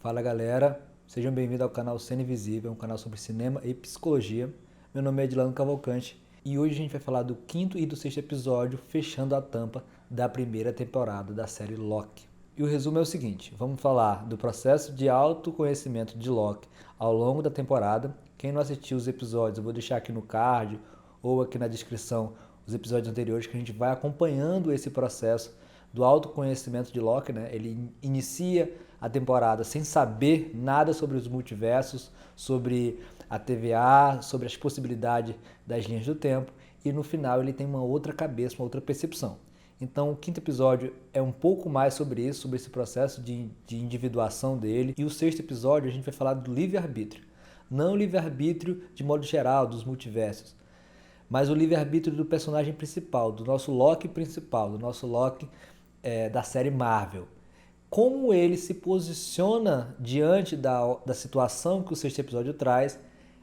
Fala galera, sejam bem-vindos ao canal Cena Invisível, um canal sobre cinema e psicologia. Meu nome é Edilano Cavalcante e hoje a gente vai falar do quinto e do sexto episódio, fechando a tampa da primeira temporada da série Loki. E o resumo é o seguinte, vamos falar do processo de autoconhecimento de Loki ao longo da temporada. Quem não assistiu os episódios, eu vou deixar aqui no card ou aqui na descrição os episódios anteriores que a gente vai acompanhando esse processo do autoconhecimento de Loki, né? Ele inicia a temporada sem saber nada sobre os multiversos, sobre a TVA, sobre as possibilidades das linhas do tempo, e no final ele tem uma outra cabeça, uma outra percepção. Então o quinto episódio é um pouco mais sobre isso, sobre esse processo de individuação dele, e o sexto episódio a gente vai falar do livre-arbítrio. Não o livre-arbítrio de modo geral, dos multiversos, mas o livre-arbítrio do personagem principal, do nosso Loki principal, do nosso Loki da série Marvel. Como ele se posiciona diante da situação que o sexto episódio traz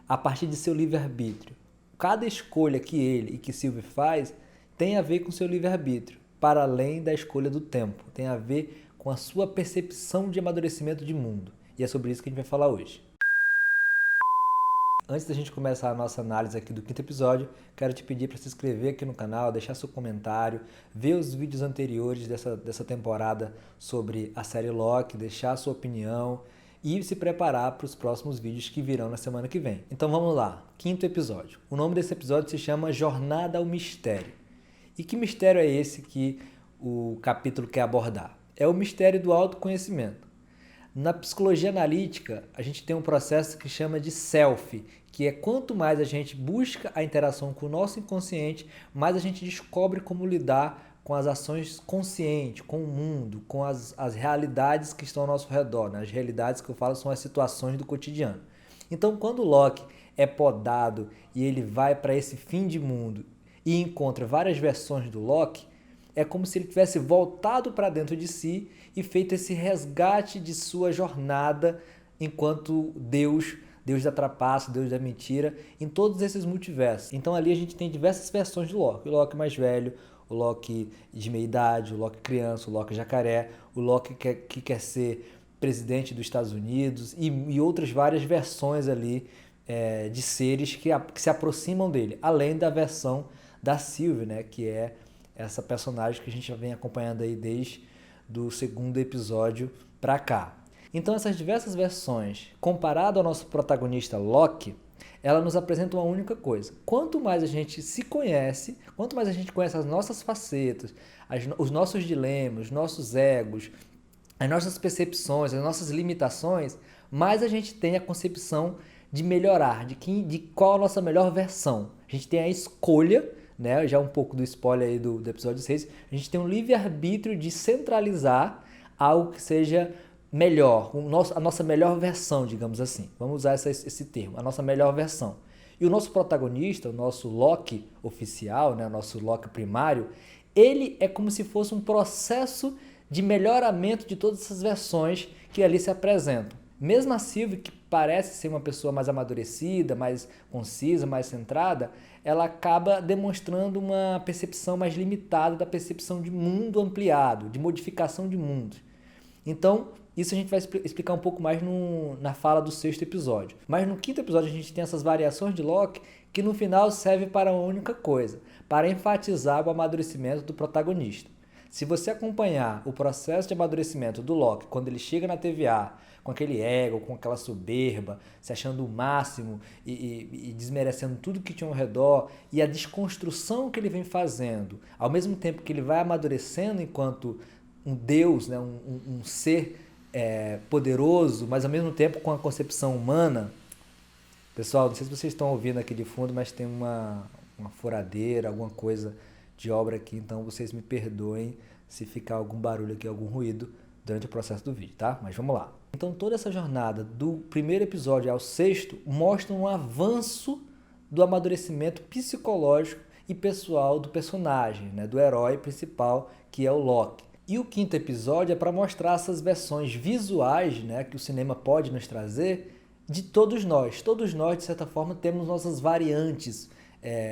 a partir de seu livre-arbítrio. Cada escolha que ele e que Sylvie faz tem a ver com seu livre-arbítrio, para além da escolha do tempo. Tem a ver com a sua percepção de amadurecimento de mundo. E é sobre isso que a gente vai falar hoje. Antes da gente começar a nossa análise aqui do quinto episódio, quero te pedir para se inscrever aqui no canal, deixar seu comentário, ver os vídeos anteriores dessa temporada sobre a série Loki, deixar a sua opinião e se preparar para os próximos vídeos que virão na semana que vem. Então vamos lá, quinto episódio. O nome desse episódio se chama Jornada ao Mistério. E que mistério é esse que o capítulo quer abordar? É o mistério do autoconhecimento. Na psicologia analítica, a gente tem um processo que chama de self, que é quanto mais a gente busca a interação com o nosso inconsciente, mais a gente descobre como lidar com as ações conscientes, com o mundo, com as realidades que estão ao nosso redor. Né? As realidades que eu falo são as situações do cotidiano. Então, quando o Loki é podado e ele vai para esse fim de mundo e encontra várias versões do Loki, é como se ele tivesse voltado para dentro de si e feito esse resgate de sua jornada enquanto Deus da trapaça, Deus da mentira, em todos esses multiversos. Então ali a gente tem diversas versões do Loki. O Loki mais velho, o Loki de meia idade, o Loki criança, o Loki jacaré, o Loki que quer ser presidente dos Estados Unidos e outras várias versões ali de seres que se aproximam dele, além da versão da Sylvie, né, que é essa personagem que a gente já vem acompanhando aí desde do segundo episódio pra cá. Então essas diversas versões, comparado ao nosso protagonista Loki, ela nos apresenta uma única coisa. Quanto mais a gente se conhece, quanto mais a gente conhece as nossas facetas, os nossos dilemas, os nossos egos, as nossas percepções, as nossas limitações, mais a gente tem a concepção de melhorar, de qual a nossa melhor versão. A gente tem a escolha, né, já um pouco do spoiler aí do episódio 6, a gente tem um livre-arbítrio de centralizar algo que seja melhor, a nossa melhor versão, digamos assim. Vamos usar esse termo, a nossa melhor versão. E o nosso protagonista, o nosso Loki oficial, né, o nosso Loki primário, ele é como se fosse um processo de melhoramento de todas essas versões que ali se apresentam. Mesmo a Sylvie, que parece ser uma pessoa mais amadurecida, mais concisa, mais centrada, ela acaba demonstrando uma percepção mais limitada da percepção de mundo ampliado, de modificação de mundo. Então, isso a gente vai explicar um pouco mais na fala do sexto episódio. Mas no quinto episódio a gente tem essas variações de Loki que no final servem para uma única coisa, para enfatizar o amadurecimento do protagonista. Se você acompanhar o processo de amadurecimento do Loki, quando ele chega na TVA, com aquele ego, com aquela soberba, se achando o máximo e desmerecendo tudo que tinha ao redor, e a desconstrução que ele vem fazendo, ao mesmo tempo que ele vai amadurecendo enquanto um Deus, né, um ser poderoso, mas ao mesmo tempo com a concepção humana. Pessoal, não sei se vocês estão ouvindo aqui de fundo, mas tem uma furadeira, alguma coisa de obra aqui, então vocês me perdoem se ficar algum barulho aqui, algum ruído durante o processo do vídeo, tá? Mas vamos lá. Então toda essa jornada do primeiro episódio ao sexto mostra um avanço do amadurecimento psicológico e pessoal do personagem, né? Do herói principal, que é o Loki. E o quinto episódio é para mostrar essas versões visuais, né, que o cinema pode nos trazer de todos nós. Todos nós, de certa forma, temos nossas variantes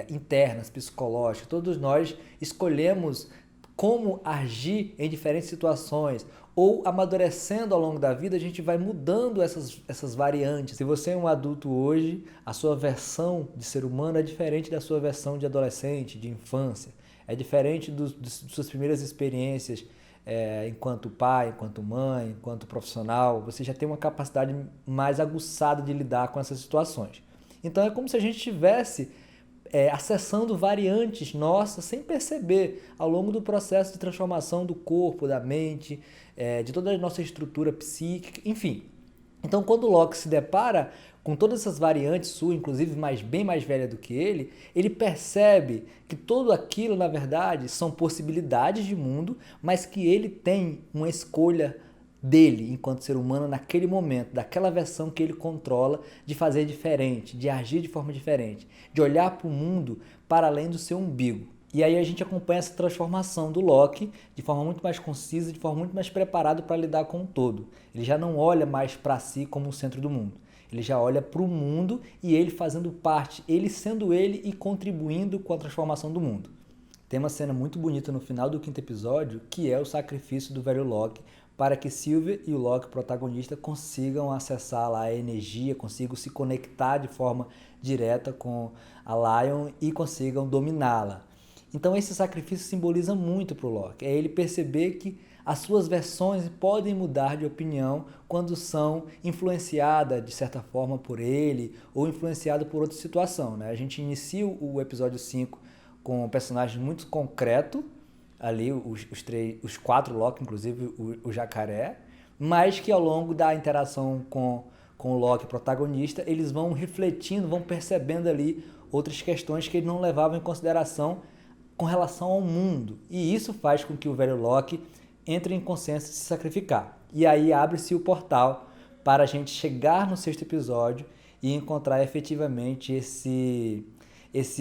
internas, psicológicas. Todos nós escolhemos como agir em diferentes situações, ou amadurecendo ao longo da vida, a gente vai mudando essas variantes. Se você é um adulto hoje, a sua versão de ser humano é diferente da sua versão de adolescente, de infância. É diferente das suas primeiras experiências enquanto pai, enquanto mãe, enquanto profissional. Você já tem uma capacidade mais aguçada de lidar com essas situações. Então é como se a gente estivesse acessando variantes nossas sem perceber ao longo do processo de transformação do corpo, da mente, de toda a nossa estrutura psíquica, enfim. Então, quando o Locke se depara com todas essas variantes suas, inclusive bem mais velha do que ele percebe que tudo aquilo, na verdade, são possibilidades de mundo, mas que ele tem uma escolha dele, enquanto ser humano, naquele momento, daquela versão que ele controla, de fazer diferente, de agir de forma diferente, de olhar para o mundo para além do seu umbigo. E aí a gente acompanha essa transformação do Locke de forma muito mais concisa, de forma muito mais preparado para lidar com o todo. Ele já não olha mais para si como o centro do mundo. Ele já olha para o mundo e ele fazendo parte, ele sendo ele e contribuindo com a transformação do mundo. Tem uma cena muito bonita no final do 5º episódio, que é o sacrifício do velho Locke para que Sylvia e o Locke, protagonista, consigam acessar lá a energia, consigam se conectar de forma direta com a Lion e consigam dominá-la. Então esse sacrifício simboliza muito para o Locke. É ele perceber que as suas versões podem mudar de opinião quando são influenciadas de certa forma por ele ou influenciadas por outra situação, né? A gente inicia o episódio 5 com um personagem muito concreto, ali os 4 Locke, inclusive o jacaré, mas que ao longo da interação com o Locke protagonista, eles vão refletindo, vão percebendo ali outras questões que eles não levavam em consideração com relação ao mundo. E isso faz com que o velho Locke entre em consciência de se sacrificar. E aí abre-se o portal para a gente chegar no 6º episódio e encontrar efetivamente esse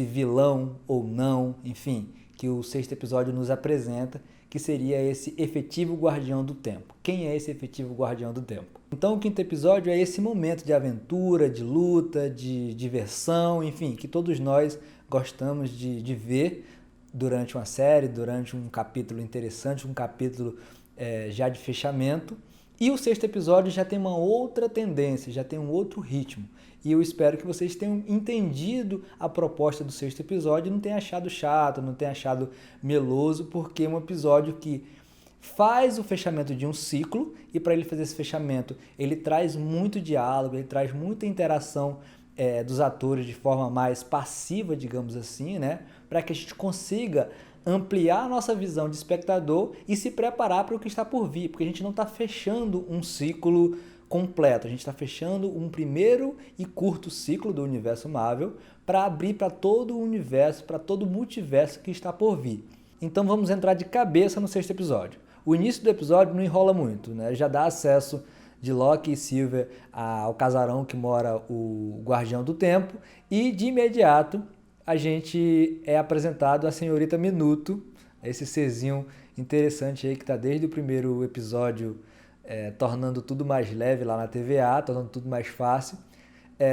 vilão ou não, enfim, que o 6º episódio nos apresenta, que seria esse efetivo guardião do tempo. Quem é esse efetivo guardião do tempo? Então o 5º episódio é esse momento de aventura, de luta, de diversão, enfim, que todos nós gostamos de ver durante uma série, durante um capítulo interessante, um capítulo já de fechamento. E o 6º episódio já tem uma outra tendência, já tem um outro ritmo. E eu espero que vocês tenham entendido a proposta do 6º episódio e não tenham achado chato, não tenham achado meloso, porque é um episódio que faz o fechamento de um ciclo e para ele fazer esse fechamento, ele traz muito diálogo, ele traz muita interação dos atores de forma mais passiva, digamos assim, né? Para que a gente consiga ampliar a nossa visão de espectador e se preparar para o que está por vir, porque a gente não está fechando um ciclo completo, a gente está fechando um primeiro e curto ciclo do universo Marvel para abrir para todo o universo, para todo o multiverso que está por vir. Então vamos entrar de cabeça no 6º episódio. O início do episódio não enrola muito, né? Já dá acesso de Locke e Sylvia ao casarão que mora o Guardião do Tempo e de imediato a gente é apresentado a Senhorita Minuto, esse serzinho interessante aí que está desde o primeiro episódio tornando tudo mais leve lá na TVA, tornando tudo mais fácil,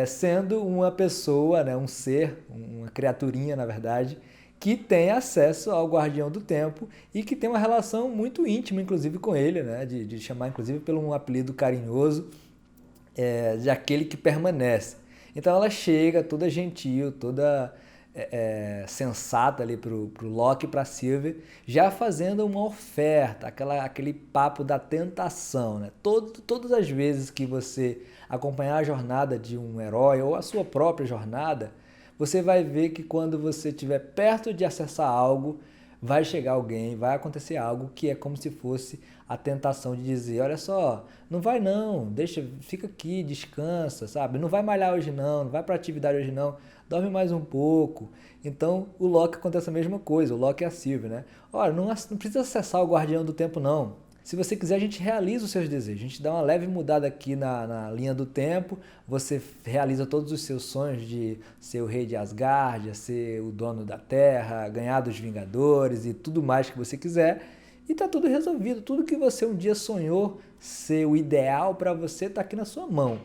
sendo uma pessoa, né, um ser, uma criaturinha na verdade, que tem acesso ao Guardião do Tempo e que tem uma relação muito íntima, inclusive, com ele, né? De chamar, inclusive, pelo um apelido carinhoso de aquele que permanece. Então ela chega toda gentil, toda sensata ali pro Locke e pra Sylvia, já fazendo uma oferta, aquele papo da tentação, né? Todas as vezes que você acompanhar a jornada de um herói ou a sua própria jornada, você vai ver que quando você estiver perto de acessar algo, vai chegar alguém, vai acontecer algo que é como se fosse a tentação de dizer, olha só, não vai não, deixa, fica aqui, descansa, sabe? Não vai malhar hoje não vai para atividade hoje não, dorme mais um pouco. Então o Locke acontece a mesma coisa, o Locke e a Sylvia, né? Olha, não precisa acessar o Guardião do Tempo não. Se você quiser, a gente realiza os seus desejos. A gente dá uma leve mudada aqui na linha do tempo. Você realiza todos os seus sonhos de ser o rei de Asgardia, ser o dono da Terra, ganhar dos Vingadores e tudo mais que você quiser. E tá tudo resolvido. Tudo que você um dia sonhou ser o ideal para você tá aqui na sua mão.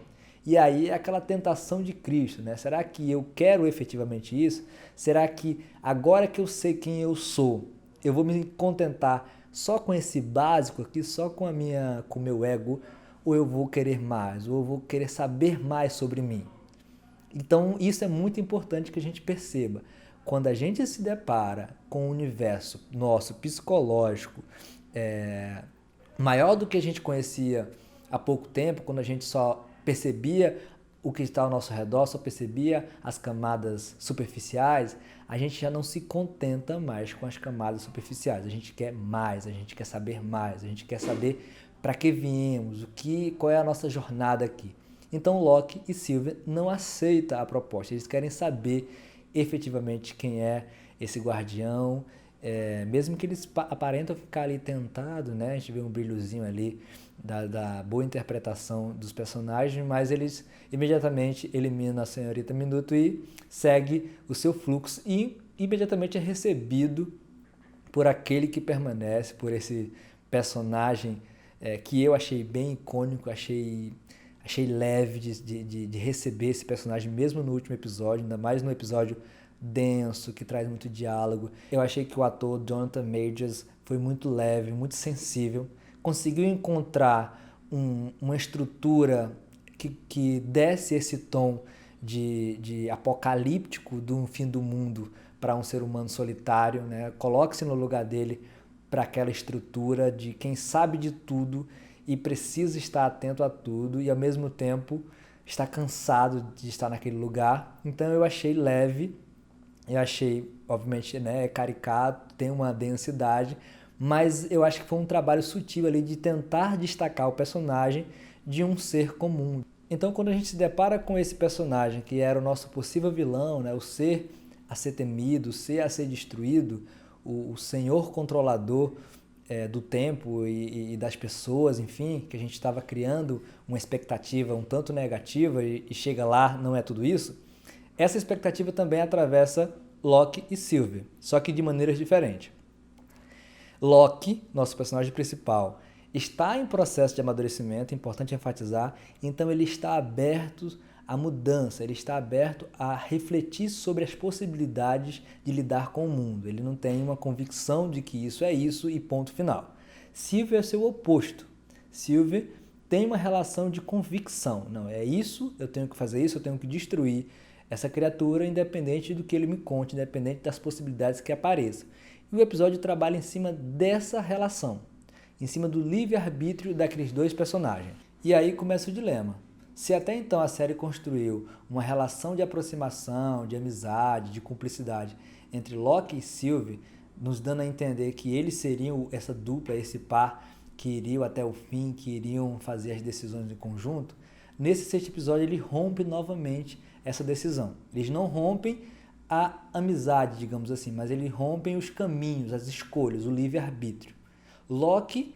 E aí é aquela tentação de Cristo, né? Será que eu quero efetivamente isso? Será que agora que eu sei quem eu sou, eu vou me contentar só com esse básico aqui, só com o meu ego, ou eu vou querer mais, ou eu vou querer saber mais sobre mim? Então, isso é muito importante que a gente perceba. Quando a gente se depara com um universo nosso psicológico maior do que a gente conhecia há pouco tempo, quando a gente só percebia o que está ao nosso redor, só percebia as camadas superficiais, a gente já não se contenta mais com as camadas superficiais. A gente quer mais, a gente quer saber mais, a gente quer saber para que viemos, qual é a nossa jornada aqui. Então Locke e Sylvie não aceitam a proposta, eles querem saber efetivamente quem é esse guardião, mesmo que eles aparentam ficar ali tentados, né? A gente vê um brilhozinho ali da boa interpretação dos personagens, mas eles imediatamente eliminam a senhorita Minuto e segue o seu fluxo e imediatamente é recebido por aquele que permanece, por esse personagem que eu achei bem icônico, achei leve de receber esse personagem mesmo no último episódio, ainda mais no episódio denso, que traz muito diálogo. Eu achei que o ator Jonathan Majors foi muito leve, muito sensível, conseguiu encontrar uma estrutura que desse esse tom de apocalíptico do fim do mundo para um ser humano solitário, né? Coloque-se no lugar dele para aquela estrutura de quem sabe de tudo e precisa estar atento a tudo e ao mesmo tempo está cansado de estar naquele lugar. Então eu achei leve, eu achei, obviamente, né, caricato, tem uma densidade, mas eu acho que foi um trabalho sutil ali de tentar destacar o personagem de um ser comum. Então quando a gente se depara com esse personagem que era o nosso possível vilão, né, o ser a ser temido, o ser a ser destruído, o senhor controlador do tempo e das pessoas, enfim, que a gente estava criando uma expectativa um tanto negativa e chega lá, não é tudo isso, essa expectativa também atravessa Locke e Sylvie, só que de maneiras diferentes. Locke, nosso personagem principal, está em processo de amadurecimento, é importante enfatizar, então ele está aberto à mudança, ele está aberto a refletir sobre as possibilidades de lidar com o mundo. Ele não tem uma convicção de que isso é isso e ponto final. Sylvie é seu oposto. Sylvie tem uma relação de convicção. Não, é isso, eu tenho que fazer isso, eu tenho que destruir essa criatura, independente do que ele me conte, independente das possibilidades que apareçam. E o episódio trabalha em cima dessa relação, em cima do livre-arbítrio daqueles dois personagens. E aí começa o dilema. Se até então a série construiu uma relação de aproximação, de amizade, de cumplicidade entre Locke e Sylvie, nos dando a entender que eles seriam essa dupla, esse par que iriam até o fim, que iriam fazer as decisões em conjunto, nesse sexto episódio ele rompe novamente essa decisão. Eles não rompem a amizade, digamos assim, mas eles rompem os caminhos, as escolhas, o livre-arbítrio. Locke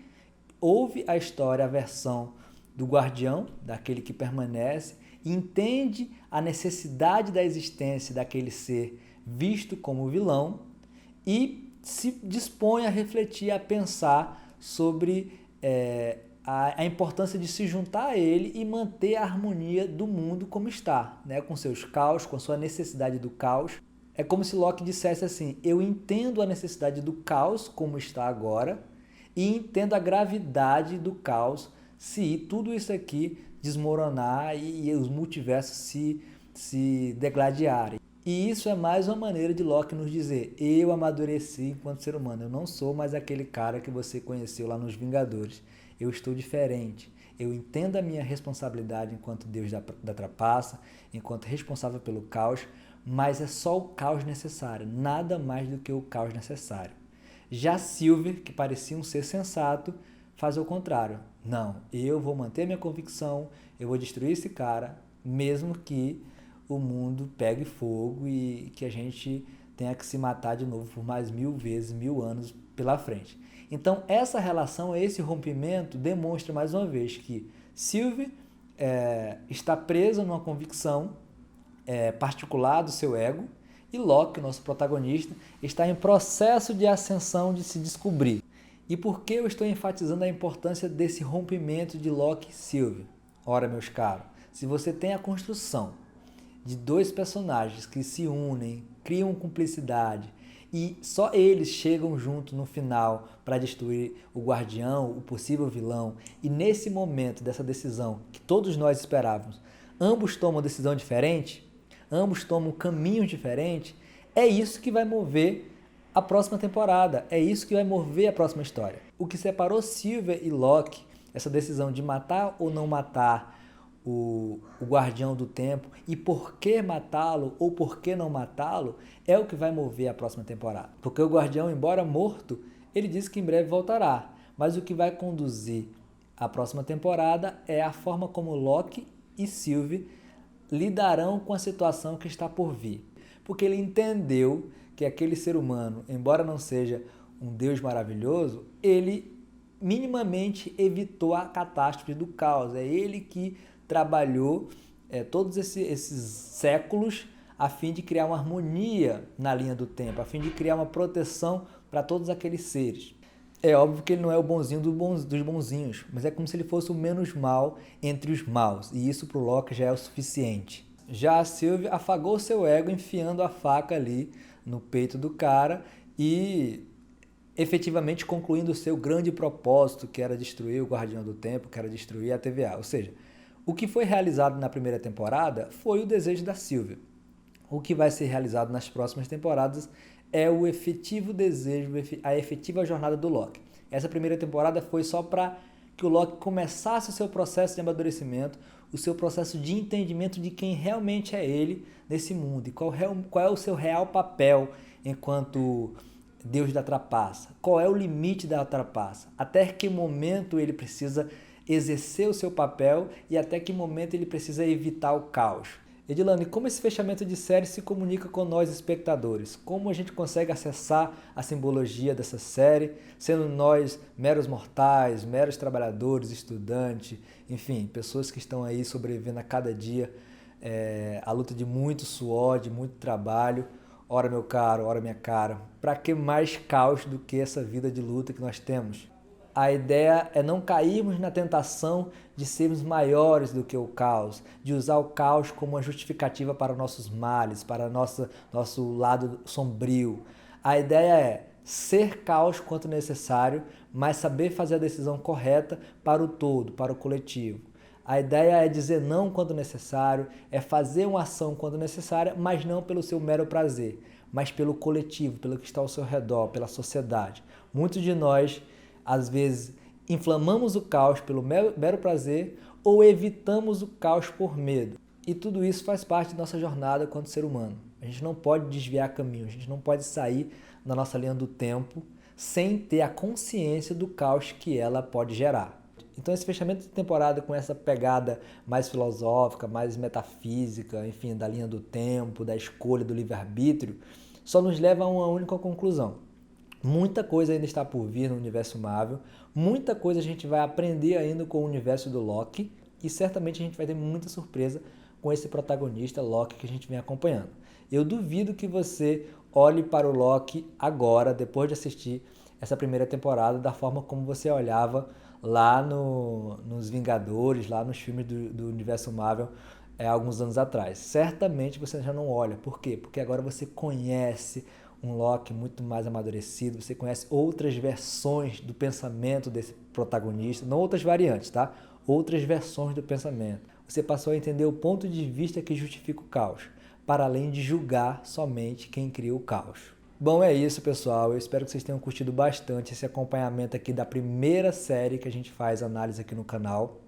ouve a história, a versão do guardião, daquele que permanece, e entende a necessidade da existência daquele ser visto como vilão e se dispõe a refletir, a pensar sobre a importância de se juntar a ele e manter a harmonia do mundo como está, né? Com seus caos, com sua necessidade do caos. É como se Locke dissesse assim: eu entendo a necessidade do caos como está agora e entendo a gravidade do caos se tudo isso aqui desmoronar e os multiversos se degladiarem. E isso é mais uma maneira de Locke nos dizer: eu amadureci enquanto ser humano, eu não sou mais aquele cara que você conheceu lá nos Vingadores. Eu estou diferente. Eu entendo a minha responsabilidade enquanto Deus da trapaça, enquanto responsável pelo caos, mas é só o caos necessário, nada mais do que o caos necessário. Já Sylvie, que parecia um ser sensato, faz o contrário. Não, eu vou manter minha convicção, eu vou destruir esse cara, mesmo que o mundo pegue fogo e que a gente tenha que se matar de novo por mais 1000 vezes, 1000 anos pela frente. Então, essa relação, esse rompimento, demonstra mais uma vez que Sylvie está presa numa convicção particular do seu ego e Locke, nosso protagonista, está em processo de ascensão, de se descobrir. E por que eu estou enfatizando a importância desse rompimento de Locke e Sylvie? Ora, meus caros, se você tem a construção de dois personagens que se unem, criam cumplicidade e só eles chegam junto no final para destruir o Guardião, o possível vilão. E nesse momento dessa decisão que todos nós esperávamos, ambos tomam decisão diferente, ambos tomam caminhos diferentes, é isso que vai mover a próxima temporada, é isso que vai mover a próxima história. O que separou Sylvie e Locke, essa decisão de matar ou não matar o Guardião do Tempo e por que matá-lo ou por que não matá-lo, é o que vai mover a próxima temporada. Porque o Guardião, embora morto, ele disse que em breve voltará, mas o que vai conduzir a próxima temporada é a forma como Locke e Sylvie lidarão com a situação que está por vir. Porque ele entendeu que aquele ser humano, embora não seja um Deus maravilhoso, ele minimamente evitou a catástrofe do caos. É ele que trabalhou todos esses séculos a fim de criar uma harmonia na linha do tempo, a fim de criar uma proteção para todos aqueles seres. É óbvio que ele não é o bonzinho dos bonzinhos, mas é como se ele fosse o menos mal entre os maus, e isso para o Locke já é o suficiente. Já a Sylvie afagou seu ego enfiando a faca ali no peito do cara e efetivamente concluindo o seu grande propósito, que era destruir o Guardião do Tempo, que era destruir a TVA. Ou seja, o que foi realizado na primeira temporada foi o desejo da Sylvie. O que vai ser realizado nas próximas temporadas é o efetivo desejo, a efetiva jornada do Locke. Essa primeira temporada foi só para que o Locke começasse o seu processo de amadurecimento, o seu processo de entendimento de quem realmente é ele nesse mundo e qual é o seu real papel enquanto Deus da trapaça. Qual é o limite da trapaça? Até que momento ele precisa exercer o seu papel e até que momento ele precisa evitar o caos. Edilane, como esse fechamento de série se comunica com nós espectadores? Como a gente consegue acessar a simbologia dessa série, sendo nós meros mortais, meros trabalhadores, estudantes, enfim, pessoas que estão aí sobrevivendo a cada dia, a luta de muito suor, de muito trabalho. Ora, meu caro, ora, minha cara, para que mais caos do que essa vida de luta que nós temos? A ideia é não cairmos na tentação de sermos maiores do que o caos, de usar o caos como uma justificativa para nossos males, para nosso lado sombrio. A ideia é ser caos quanto necessário, mas saber fazer a decisão correta para o todo, para o coletivo. A ideia é dizer não quando necessário, é fazer uma ação quando necessária, mas não pelo seu mero prazer, mas pelo coletivo, pelo que está ao seu redor, pela sociedade. Muitos de nós, às vezes, inflamamos o caos pelo mero prazer ou evitamos o caos por medo. E tudo isso faz parte da nossa jornada quanto ser humano. A gente não pode desviar caminho, a gente não pode sair da nossa linha do tempo sem ter a consciência do caos que ela pode gerar. Então esse fechamento de temporada com essa pegada mais filosófica, mais metafísica, enfim, da linha do tempo, da escolha, do livre-arbítrio, só nos leva a uma única conclusão. Muita coisa ainda está por vir no universo Marvel, muita coisa a gente vai aprender ainda com o universo do Loki e certamente a gente vai ter muita surpresa com esse protagonista Loki que a gente vem acompanhando. Eu duvido que você olhe para o Loki agora, depois de assistir essa primeira temporada, da forma como você olhava lá nos Vingadores, lá nos filmes do universo Marvel alguns anos atrás. Certamente você já não olha. Por quê? Porque agora você conhece um Loki muito mais amadurecido, você conhece outras versões do pensamento desse protagonista, não outras variantes, tá? Outras versões do pensamento. Você passou a entender o ponto de vista que justifica o caos, para além de julgar somente quem cria o caos. Bom, é isso, pessoal. Eu espero que vocês tenham curtido bastante esse acompanhamento aqui da primeira série que a gente faz análise aqui no canal.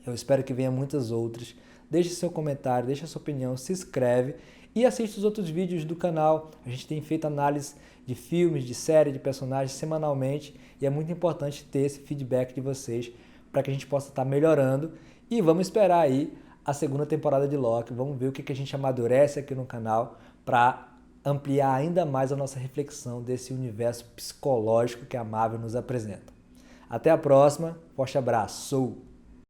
Eu espero que venha muitas outras. Deixe seu comentário, deixe a sua opinião, se inscreve e assiste os outros vídeos do canal. A gente tem feito análise de filmes, de séries, de personagens semanalmente e é muito importante ter esse feedback de vocês para que a gente possa estar melhorando. E vamos esperar aí a segunda temporada de Loki. Vamos ver o que a gente amadurece aqui no canal para ampliar ainda mais a nossa reflexão desse universo psicológico que a Marvel nos apresenta. Até a próxima, forte abraço!